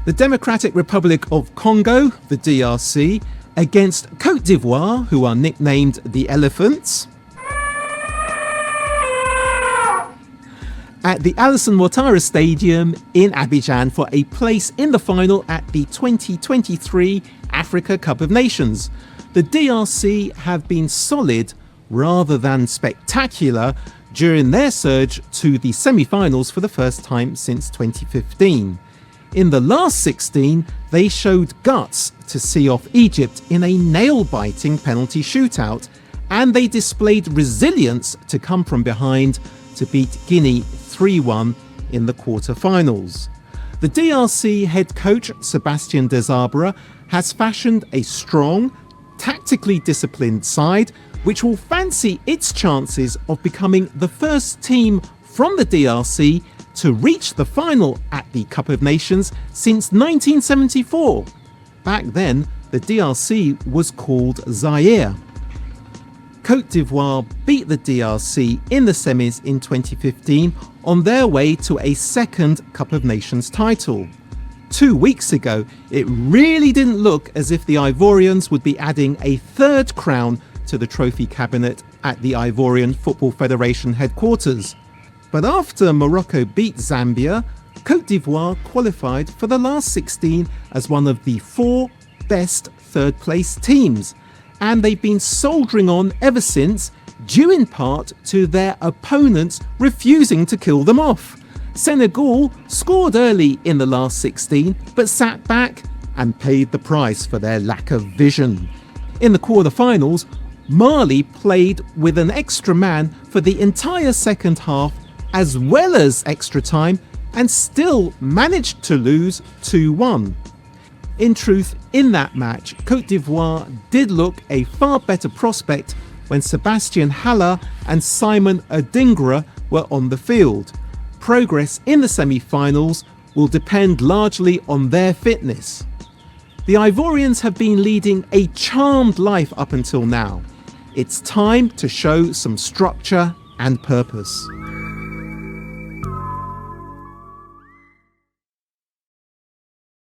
The Democratic Republic of Congo, the DRC, against Cote d'Ivoire, who are nicknamed the Elephants. At the Alassane Ouattara Stadium in Abidjan for a place in the final at the 2023 Africa Cup of Nations. The DRC have been solid rather than spectacular during their surge to the semi-finals for the first time since 2015. In the last 16, they showed guts to see off Egypt in a nail-biting penalty shootout, and they displayed resilience to come from behind to beat Guinea 3-1 in the quarter-finals. The DRC head coach Sébastien Desabre has fashioned a strong, tactically disciplined side which will fancy its chances of becoming the first team from the DRC to reach the final at the Cup of Nations since 1974. Back then, the DRC was called Zaire. Cote d'Ivoire beat the DRC in the semis in 2015 on their way to a second Cup of Nations title. 2 weeks ago, it really didn't look as if the Ivorians would be adding a third crown to the trophy cabinet at the Ivorian Football Federation headquarters. But after Morocco beat Zambia, Cote d'Ivoire qualified for the last 16 as one of the 4 best third-place teams, and they've been soldiering on ever since, due in part to their opponents refusing to kill them off. Senegal scored early in the last 16, but sat back and paid the price for their lack of vision. In the quarter-finals, Mali played with an extra man for the entire second half as well as extra time and still managed to lose 2-1. In truth, in that match, Cote d'Ivoire did look a far better prospect when Sébastien Haller and Simon Adingra were on the field. Progress in the semi-finals will depend largely on their fitness. The Ivorians have been leading a charmed life up until now. It's time to show some structure and purpose.